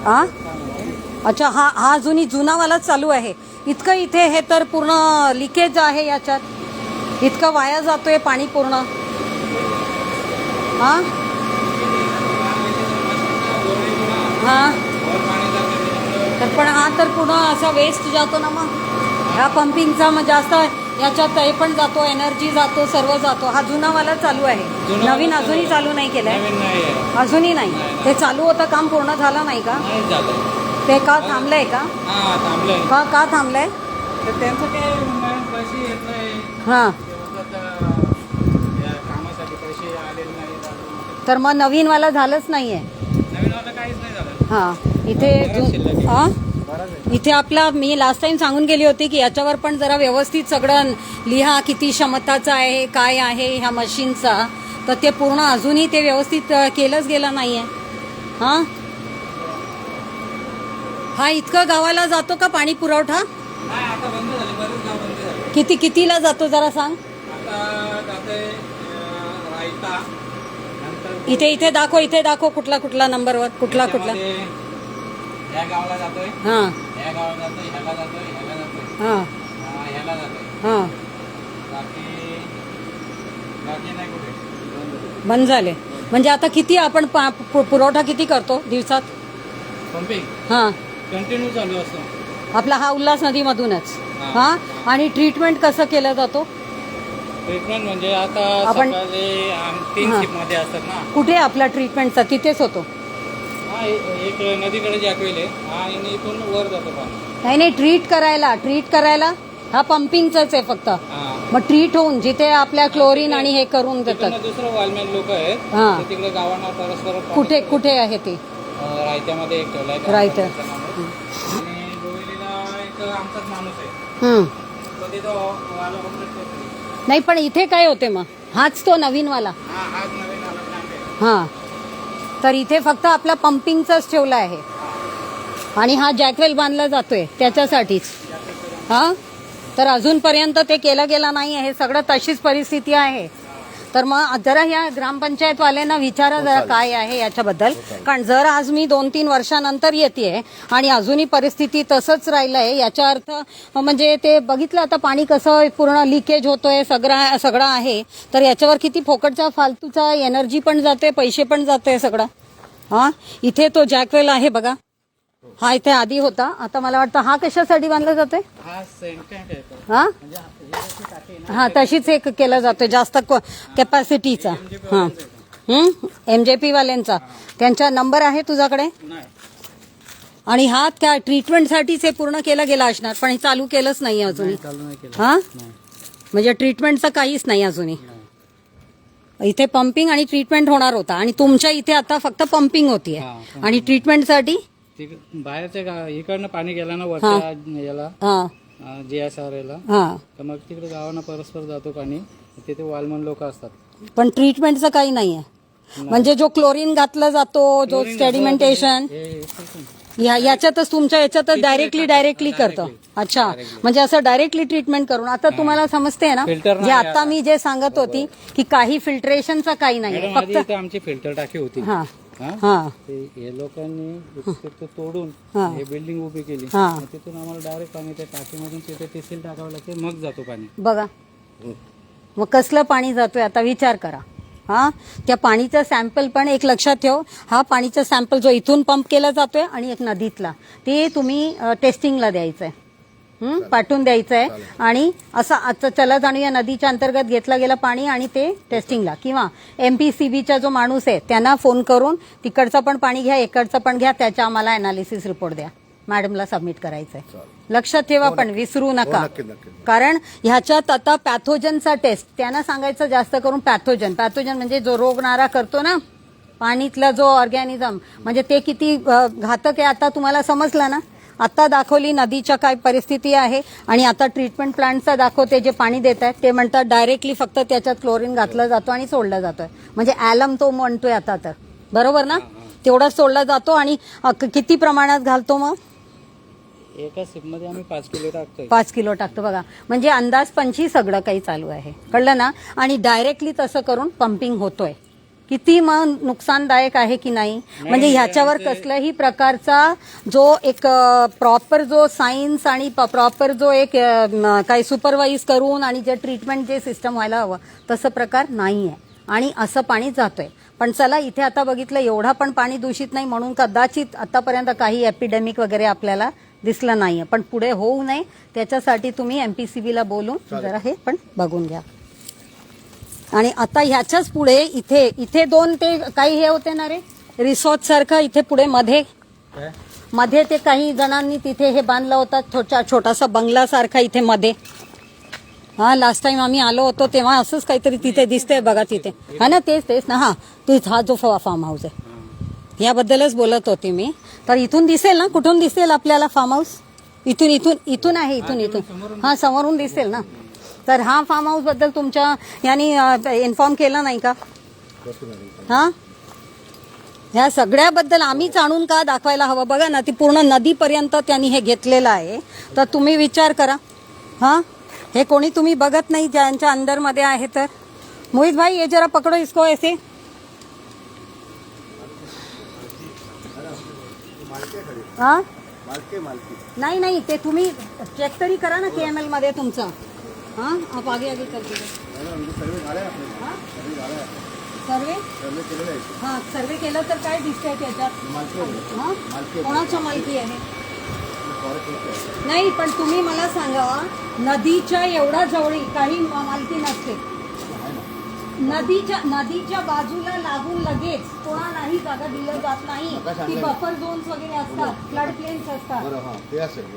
हा अच्छा, हा अजूनही जुनावालाच चालू आहे. इतकं इथे हे तर पूर्ण लिकेज आहे याच्यात, इतकं वाया जातोय पाणी पूर्ण. हा हा तर पण हा तर पूर्ण असा वेस्ट जातो ना मग. ह्या पंपिंगचा मग जास्त याच्यात हे पण जातो, एनर्जी जातो, सर्व जातो. हा जुनावाला चालू आहे, नवीन अजूनही चालू नाही केलंय. अजूनही नाही. ते चालू होतं काम पूर्ण झालं नाही का? ते का थांबलंय का? का थांबलंय? त्यांचं काय पैसे येत नाही. हा कामासाठी पैसे आलेले नाही. तर मग नवीनवाला झालंच नाहीये. नवीनवाला काहीच नाही झालं. हा इथे आपला मी लास्ट टाइम सांगून गेली होती की याच्यावर पण जरा व्यवस्थित सगळं लिहा, किती क्षमताचा आहे, काय आहे ह्या मशीनचा. तर ते पूर्ण अजूनही ते व्यवस्थित केलंच गेलं नाहीये. हा इतकं गावाला जातो का पाणी पुरवठा? आता बंद झाले, बरेच गाव बंद झाले. कितीला जातो जरा सांग. आता जाते रायता, नंतर इथे दाखव कुठला नंबरवर कुठला. या गावाला जातोय, हा या गावाला जातोय, ह्याला जातोय, हा ह्याला जातोय. हा बाकी नाही कुठे बंद झाले. म्हणजे आता किती आपण पुरवठा किती करतो दिवसात? पंपिंग हा कंटिन्यू चालू असतो आपला हा उल्हास नदीमधूनच. हा आणि ट्रीटमेंट कसं केलं जातो? ट्रीटमेंट म्हणजे आता आपण- सकाळी 3 शिफ्ट मध्ये असतात ना. कुठे आपला ट्रीटमेंटचा तिथेच होतो? हा एक नदीकडे जॅकवेल आहे आणि इथून वर जातो पाणी. नाही ट्रीट करायला हा पंपिंगचाच आहे फक्त. मग ट्रीट होऊन जिथे आपल्या क्लोरीन आणि हे करून देतात. दुसरं वालमेन लोक आहेत, हा. ते तिकडे गावांना परस्पर कुठे आहे ते? रायत्यामध्ये एक ठेवलाय रायतं. आणि डोईलीला एक आमचाच माणूस आहे, तो तिथं वाला ऑपरेट करतो. नाही पण इथे काय होते मग? हाच तो नवीनवाला. हाच नवीन आला प्लॅन आहे. हा तर इथे फक्त आपला पंपिंगचाच ठेवला आहे आणि हा जॅकवेल बांधला जातोय त्याच्यासाठीच. हा तर अजूनपर्यंत ते केलं गेलं नाही आहे. हे सगळं तशीच परिस्थिती आहे. तर मग जरा ह्या ग्रामपंचायतवाल्यांना विचारा जरा काय आहे याच्याबद्दल. कारण जर आज मी 2-3 वर्षानंतर येते आणि अजूनही परिस्थिती तसंच राहिलं आहे, याचा अर्थ म्हणजे ते बघितलं आता पाणी कसं पूर्ण लिकेज होतोय, सगळं आहे. तर याच्यावर किती फोकटचा फालतूचा एनर्जी पण जाते, पैसे पण जाते सगळं. हा इथे तो जॅकवेल आहे बघा, हा इथे आधी होता. आता मला वाटतं हा कशासाठी बांधला जातोय? हा सेंटेंट आहे तो. हा म्हणजे हा तशीच एक केलं जातं जास्त कॅपॅसिटीचा. हा MJP वाल्यांचा. त्यांचा नंबर आहे तुझ्याकडे? नाही. आणि हा त्या ट्रीटमेंटसाठीच हे पूर्ण केलं गेलं असणार, पण हे चालू केलंच नाही अजूनही. चालू नाही केलं. हा म्हणजे ट्रीटमेंटचं काहीच नाही अजूनही. इथे पंपिंग आणि ट्रीटमेंट होणार होता आणि तुमच्या इथे आता फक्त पंपिंग होतीये आणि ट्रीटमेंटसाठी बाहेरच्या इकडनं पाणी गेलं ना वरच्या याला, GSR ला, तर मग तिकडे गावांना परस्पर जातो पाणी. तिथे वालमन लोक असतात. पण ट्रीटमेंटचं काही नाहीये. म्हणजे जो क्लोरीन घातला जातो, जो सेडिमेंटेशन याच्यातच तुमच्या याच्यातच डायरेक्टली करतो. अच्छा म्हणजे असं डायरेक्टली ट्रीटमेंट करून आता तुम्हाला समजते ना जे आता मी जे सांगत होती की काही फिल्ट्रेशनचं काही नाही, फक्त आमची फिल्टर टाकी होती. हे लोकांनी तोडून हे बिल्डिंग उभी केली. तिथून आम्हाला डायरेक्ट पाणी त्या टाकीमधून तिथे ते सील टाकावं लागते, मग जातो पाणी. बघा मग कसलं पाणी जातोय आता विचार करा. त्या पाणीचा सॅम्पल पण एक लक्षात ठेव. हा पाणीचा सॅम्पल जो इथून पंप केला जातोय आणि एक नदीतला, ते तुम्ही टेस्टिंगला द्यायचंय, पाठवून द्यायचंय. आणि असं चला जाणू या नदीच्या अंतर्गत घेतला गेला पाणी आणि ते टेस्टिंगला, किंवा MPCBचा जो माणूस आहे त्यांना फोन करून तिकडचं पण पाणी घ्या, इकडचं पण घ्या, त्याच्या आम्हाला अनालिसिस रिपोर्ट द्या, मॅडमला सबमिट करायचंय. लक्षात ठेवा पण विसरू नका. कारण ह्याच्यात आता पॅथोजनचा टेस्ट त्यांना सांगायचं, जास्त करून पॅथोजन म्हणजे जो रोगणारा करतो ना पाणीतला जो ऑर्गॅनिझम, म्हणजे ते किती घातक आहे आता तुम्हाला समजलं ना. आता दाखवली नदीच्या काय परिस्थिती आहे आणि आता ट्रीटमेंट प्लांटचा दाखवते जे पाणी देत आहेत ते म्हणतात डायरेक्टली फक्त त्याच्यात क्लोरीन घातलं जातो आणि सोडला जातोय. म्हणजे ॲलम तो म्हणतोय आता, तर बरोबर ना, तेवढाच सोडला जातो. आणि किती प्रमाणात घालतो मग? एका सिपमध्ये आम्ही 5 किलो टाकतो. 5 किलो टाकतो बघा. म्हणजे अंदाज 25 सगळं काही चालू आहे, कळलं ना. आणि डायरेक्टली तसं करून पंपिंग होतोय. किती मग नुकसानदायक आहे की नाही. म्हणजे ह्याच्यावर कसल्याही प्रकारचा जो एक प्रॉपर जो सायन्स आणि प्रॉपर जो एक काही सुपरवाइज करून आणि जे ट्रीटमेंट जे सिस्टम व्हायला हवं तसं प्रकार नाही आहे आणि असं पाणी जातोय. पण चला इथे आता बघितलं एवढा पण पाणी दूषित नाही म्हणून कदाचित आतापर्यंत काही एपिडेमिक वगैरे आपल्याला दिसलं नाहीये. पण पुढे होऊ नये त्याच्यासाठी तुम्ही एमपीसीबीला बोलून जरा हे पण बघून घ्या. आणि आता ह्याच्याच पुढे इथे दोन ते काही हे होते ना रे रिसॉर्ट सारखं इथे पुढे मध्ये ते काही जणांनी तिथे हे बांधलं होतं छोटासा बंगला सारखा इथे मध्ये. हा लास्ट टाइम आम्ही आलो होतो तेव्हा असंच काहीतरी तिथे दिसतंय बघा तिथे. हा ना तेच ना. हा तेच हा जो फार्म हाऊस आहे याबद्दलच बोलत होती मी. तर इथून दिसेल ना कुठून दिसेल आपल्याला फार्म हाऊस. इथून आहे इथून हा समोरून दिसेल ना. तर हा फार्म हाऊस बद्दल तुमच्या यांनी इन्फॉर्म केलं नाही का. हा ह्या सगळ्याबद्दल आम्हीच आणून का दाखवायला हवं. बघा ना ती पूर्ण नदीपर्यंत त्यांनी हे घेतलेलं आहे. तर तुम्ही विचार करा. हा हे कोणी तुम्ही बघत नाही ज्यांच्या अंडरमध्ये आहे. तर मोहित भाई ये जरा पकडो इसको ऐसे. हा नाही ते तुम्ही चेक तरी करा ना KML मध्ये तुमचं. हाँ आप आगे कर दीजिए. सर्वे हा सर्वे केलं तर काय दिसतंय त्याच्यात. हा कोणाच्या मालकी आहे. नाही पण तुम्ही मला सांगा नदीच्या एवढा जवळी काही मालकी नसते. नदीच्या बाजूला लागून लगेच कोणालाही जागा दिलं जात नाही. ती बफर झोन्स वगैरे असतात फ्लड प्लेन्स असतात.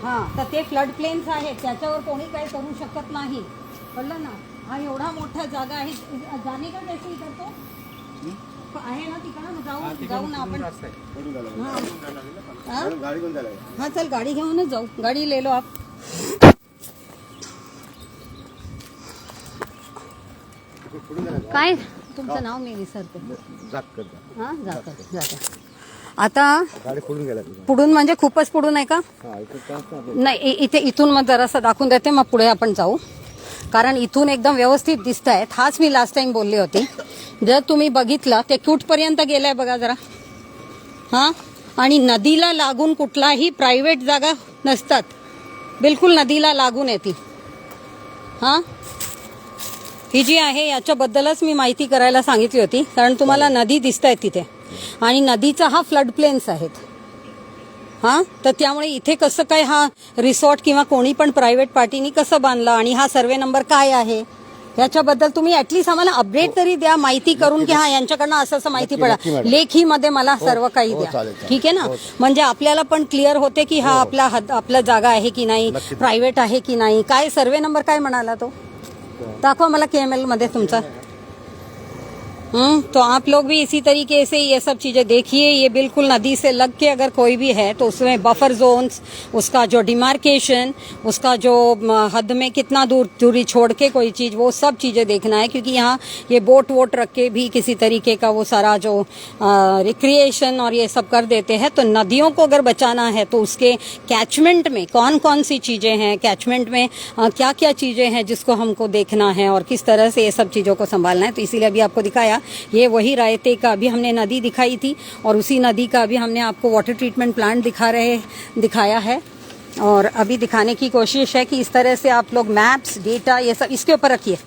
हा तर ते फ्लड प्लेन्स आहेत त्याच्यावर कोणी काही करू शकत नाही. कळलं ना. हा एवढा मोठा जागा आहे. जाणे का कैसे इधर तो आहे ना तिकडं जाऊ ना आपण. हा चल गाडी घेऊनच जाऊ. गाडी ले लो आप. काय तुमचं नाव मी विसरते. हा जाकर आता पुढून म्हणजे खूपच पुढून आहे का. नाही इथून मग जरासं दाखवून देते मग पुढे आपण जाऊ. कारण इथून एकदम व्यवस्थित दिसत आहेत. हाच मी लास्ट टाइम बोलली होती. जर तुम्ही बघितलं ते कुठपर्यंत गेलंय बघा जरा. हा आणि नदीला लागून कुठलाही प्रायव्हेट जागा नसतात. बिलकुल नदीला लागून येते. हा ही जी आहे याच्याबद्दलच मी माहिती करायला सांगितली होती. कारण तुम्हाला नदी दिसत आहे तिथे आणि नदीचा हा फ्लड प्लेन्स आहेत. हा तर त्यामुळे इथे कसं काय हा रिसॉर्ट किंवा कोणी पण प्रायव्हेट पार्टीनी कसं बांधलं आणि हा सर्वे नंबर काय आहे याच्याबद्दल तुम्ही ऍटलीस्ट आम्हाला अपडेट तरी द्या. माहिती करून की हा यांच्याकडनं असं माहिती पडा. लेखी मध्ये मला सर्व काही द्या. ठीक आहे ना. म्हणजे आपल्याला पण क्लिअर होते की हा आपला जागा आहे की नाही प्रायव्हेट आहे की नाही. काय सर्वे नंबर काय म्हणाला तो दाखवा मला KML मध्ये तुमचा. तो आप लोग भी इसी तरीके से ये सब चीजें देखिए. ये बिल्कुल नदी से लग के अगर कोई भी है तो उसमें बफर जोन्स उसका जो डिमार्केशन उसका जो हद में कितना दूरी छोड़ के कोई चीज वो सब चीजें देखना है. क्योंकि यहाँ ये बोट वोट रख के भी किसी तरीके का वो सारा जो रिक्रिएशन और ये सब कर देते हैं. तो नदियों को अगर बचाना है तो उसके कैचमेंट में कौन कौन सी चीजें हैं कैचमेंट में क्या क्या चीजें हैं जिसको हमको देखना है और किस तरह से ये सब चीजों को संभालना है. तो इसीलिए अभी आपको दिखाया ये वही रायते का अभी हमने नदी दिखाई थी और उसी नदी का अभी हमने आपको वाटर ट्रीटमेंट प्लांट दिखाया है. और अभी दिखाने की कोशिश है कि इस तरह से आप लोग मैप्स डेटा ये सब इसके ऊपर रखिए.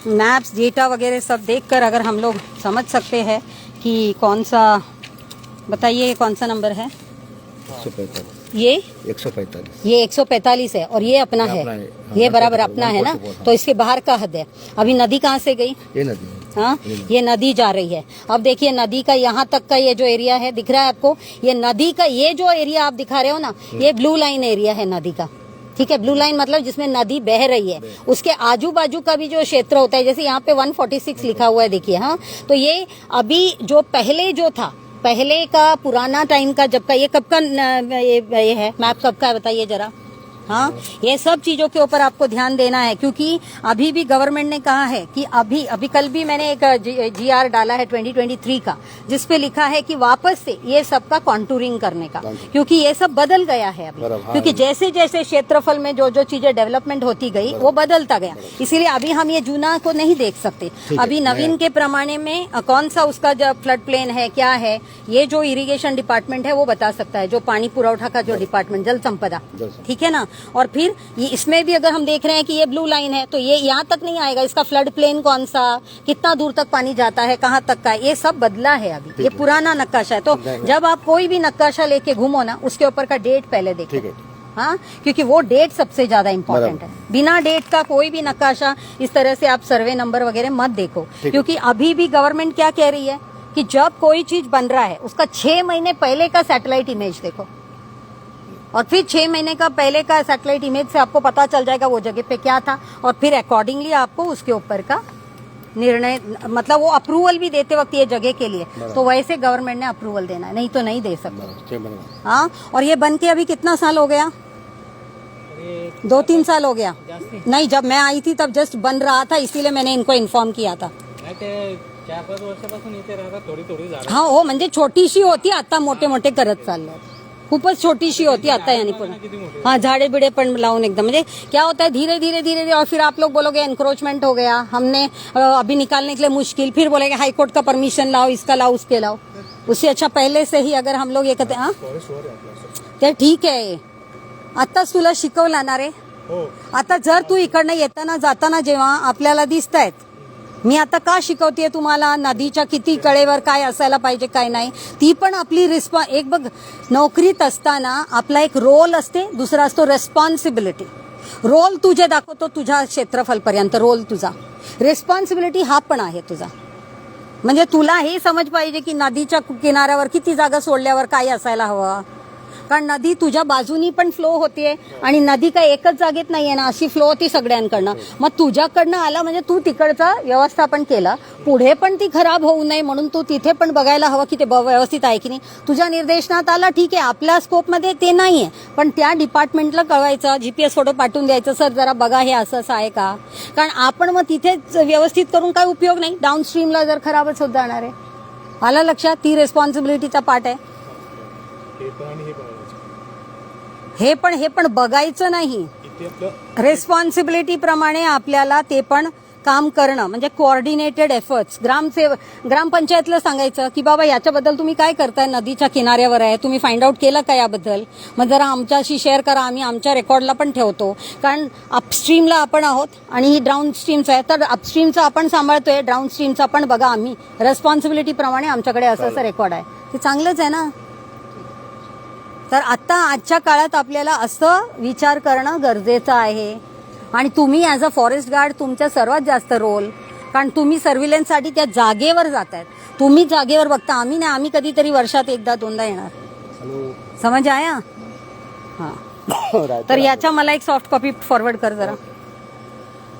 मैप्स डेटा वगैरह सब देखकर अगर हम लोग समझ सकते हैं कि कौन सा बताइए कौन सा नंबर है. ये 145 है और ये अपना है. ये बराबर अपना है ना. तो इसके बाहर का हद है. अभी नदी कहाँ से गई. ये नदी हाँ ये नदी जा रही है. अब देखिए नदी का यहाँ तक का ये जो एरिया है दिख रहा है आपको. ये नदी का ये जो एरिया आप दिखा रहे हो ना ये ब्लू लाइन एरिया है नदी का. ठीक है. ब्लू लाइन मतलब जिसमें नदी बह रही है उसके आजू बाजू का भी जो क्षेत्र होता है. जैसे यहाँ पे 146 लिखा हुआ है देखिए. हाँ तो ये अभी जो पहले जो था पहले का पुराना टाइम का जब का ये कब का ये है मैप कब का है बताइए जरा. हाँ, ये सब चीजों के ऊपर आपको ध्यान देना है, क्योंकि अभी भी गवर्नमेंट ने कहा है कि अभी कल भी मैंने एक GR डाला है 2023 का, जिसपे लिखा है कि वापस से ये सब का कॉन्टूरिंग करने का, क्योंकि ये सब बदल गया है अभी, क्योंकि जैसे जैसे क्षेत्रफल में जो जो चीजें डेवलपमेंट होती गई वो बदलता गया, इसीलिए अभी हम ये जूना को नहीं देख सकते। अभी नवीन के प्रमाणे में कौन सा उसका जो फ्लड प्लेन है क्या है, ये जो इरिगेशन डिपार्टमेंट है वो बता सकता है, जो पानी पुरवठा का जो डिपार्टमेंट, जल संपदा, ठीक है ना। और फिर ये इसमें भी अगर हम देख रहे हैं कि ये ब्लू लाइन है तो ये यहाँ तक नहीं आएगा, इसका फ्लड प्लेन कौन सा, कितना दूर तक पानी जाता है, कहाँ तक का, ये सब बदला है अभी, ये पुराना नक्काशा है। तो जब आप कोई भी नक्काशा लेके घूमो ना, उसके ऊपर का डेट पहले देखो, हाँ, क्योंकि वो डेट सबसे ज्यादा इम्पोर्टेंट है। बिना डेट का कोई भी नक्काशा इस तरह से आप सर्वे नंबर वगैरह मत देखो, क्योंकि अभी भी गवर्नमेंट क्या कह रही है कि जब कोई चीज बन रहा है उसका 6 महीने पहले का सैटेलाइट इमेज देखो, और फिर 6 महीने का पहले का सैटेलाइट इमेज से आपको पता चल जाएगा वो जगह पे क्या था, और फिर अकॉर्डिंगली आपको उसके ऊपर का निर्णय, मतलब वो अप्रूवल भी देते वक्त ये जगह के लिए, तो वैसे गवर्नमेंट ने अप्रूवल देना है, नहीं तो नहीं दे सकते। हाँ, और ये बन के अभी कितना साल हो गया? 2-3 साल हो गया। नहीं, जब मैं आई थी तब जस्ट बन रहा था, इसीलिए मैंने इनको इन्फॉर्म किया था। 4-5 वर्षापासून इथे राहतात, थोडी झाडं. हाँ, हो, म्हणजे छोटीशी होती, आता मोठे मोठे करत चालले, खूपच छोटीशी होती आता, यानी पूर्ण, हाँ, झाड़े बिड़े पण लाऊन एकदम, म्हणजे क्या होता है धीरे धीरे धीरे धीरे, और फिर आप लोग बोलोगे एनक्रोचमेंट हो गया, हमने अभी निकालने के लिए मुश्किल, फिर बोलेगे हाईकोर्ट का परमिशन लाओ, इसका लाओ, उसके लाओ, उससे अच्छा पहले से ही अगर हम लोग ये कहते, हाँ, ते ठीक आहे, आताच तुला शिकवला ना रे, आता जर तू इकडनं येताना जाताना जेव्हा आपल्याला दिसतायत, मी आता का शिकवतेय तुम्हाला नदीच्या किती कडेवर काय असायला पाहिजे काय नाही, ती पण आपली एक बघ, नोकरीत असताना आपला एक रोल असते, दुसरा असतो रेस्पॉन्सिबिलिटी। रोल तुझे दाखवतो तुझ्या क्षेत्रफलपर्यंत, रोल तुझा, रेस्पॉन्सिबिलिटी हा पण आहे तुझा, म्हणजे तुला हे समज पाहिजे की नदीच्या किनाऱ्यावर किती जागा सोडल्यावर काय असायला हवं, कारण नदी तुझ्या बाजूनी पण फ्लो होतीये, आणि नदी काय एकच जागेत नाहीये ना, अशी फ्लो होती सगळ्यांकडनं, मग तुझ्याकडनं आला म्हणजे तू तिकडचं व्यवस्थापन केलं, पुढे पण ती खराब होऊ नये म्हणून तू तिथे पण बघायला हवं की ते व्यवस्थित आहे की नाही, तुझ्या निर्देशनात आला, ठीक आहे, आपल्या स्कोपमध्ये ते नाहीये, पण त्या डिपार्टमेंटला कळवायचं, GPS फोटो पाठवून द्यायचं, सर जरा बघा हे असं असं आहे का, कारण आपण मग तिथेच व्यवस्थित करून काय उपयोग नाही, डाऊनस्ट्रीमला जर खराबच होत जाणार आहे। आलं लक्षात, ती रेस्पॉन्सिबिलिटीचा पार्ट आहे। हे पण बघायचं नाही, रेस्पॉन्सिबिलिटी प्रमाणे आपल्याला ते पण काम करणं, म्हणजे कोऑर्डिनेटेड एफर्ट्स। ग्रामपंचायतला सांगायचं की बाबा याच्याबद्दल तुम्ही काय करताय, नदीच्या किनाऱ्यावर आहे, तुम्ही फाइंड आउट केलं का याबद्दल, मग जरा आमच्याशी शेअर करा, आम्ही आमच्या रेकॉर्डला पण ठेवतो, कारण अपस्ट्रीमला आपण आहोत आणि ही डाऊन स्ट्रीमचं आहे, तर अपस्ट्रीमचं आपण सांभाळतोय, डाऊन स्ट्रीमचा पण बघा, आम्ही रेस्पॉन्सिबिलिटी प्रमाणे आमच्याकडे असं असं रेकॉर्ड आहे, ते चांगलंच आहे ना। तर आता आजच्या काळात आपल्याला असं विचार करणं गरजेचं आहे, आणि तुम्ही ॲज अ फॉरेस्ट गार्ड तुमचा सर्वात जास्त रोल, कारण तुम्ही सर्व्हिलन्ससाठी त्या जागेवर जातायत, तुम्ही जागेवर बघता, आम्ही नाही, आम्ही कधीतरी वर्षात 1-2दा येणार, समझ आया? हाँ, तर याचा मला एक सॉफ्ट कॉपी फॉरवर्ड कर जरा।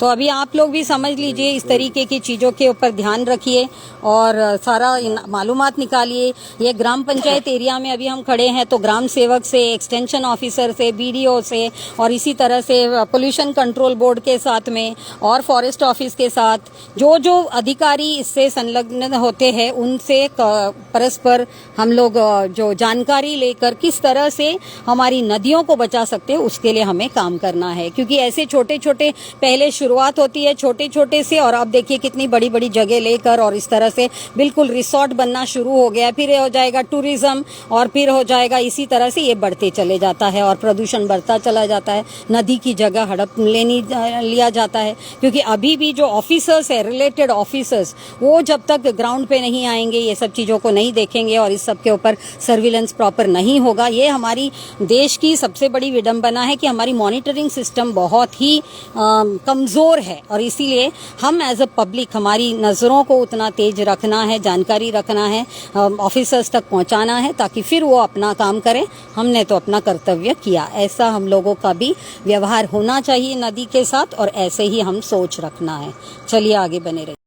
तो अभी आप लोग भी समझ लीजिए, इस तरीके की चीज़ों के ऊपर ध्यान रखिए और सारा मालूमात निकालिए। ये ग्राम पंचायत एरिया में अभी हम खड़े हैं, तो ग्राम सेवक से, एक्सटेंशन ऑफिसर से, BDO से, और इसी तरह से पोल्यूशन कंट्रोल बोर्ड के साथ में और फॉरेस्ट ऑफिस के साथ जो जो अधिकारी इससे संलग्न होते हैं, उनसे परस्पर हम लोग जो जानकारी लेकर किस तरह से हमारी नदियों को बचा सकते हैं, उसके लिए हमें काम करना है, क्योंकि ऐसे छोटे छोटे पहले शुरुआत होती है छोटे छोटे से, और अब देखिए कितनी बड़ी बड़ी जगह लेकर, और इस तरह से बिल्कुल रिसोर्ट बनना शुरू हो गया, फिर हो जाएगा टूरिज्म, और फिर हो जाएगा, इसी तरह से ये बढ़ते चले जाता है और प्रदूषण बढ़ता चला जाता है, नदी की जगह हड़प लिया जाता है, क्योंकि अभी भी जो ऑफिसर्स है, रिलेटेड ऑफिसर्स, वो जब तक ग्राउंड पे नहीं आएंगे, ये सब चीज़ों को नहीं देखेंगे और इस सब के ऊपर सर्विलेंस प्रॉपर नहीं होगा, ये हमारी देश की सबसे बड़ी विडंबना है कि हमारी मॉनिटरिंग सिस्टम बहुत ही कमज़ोर है, और इसीलिए हम एज अ पब्लिक हमारी नज़रों को उतना तेज रखना है, जानकारी रखना है, ऑफिसर्स तक पहुंचाना है, ताकि फिर वो अपना काम करें। हमने तो अपना कर्तव्य किया, ऐसा हम लोगों का भी व्यवहार होना चाहिए नदी के साथ, और ऐसे ही हम सोच रखना है। चलिए आगे बने रहिए।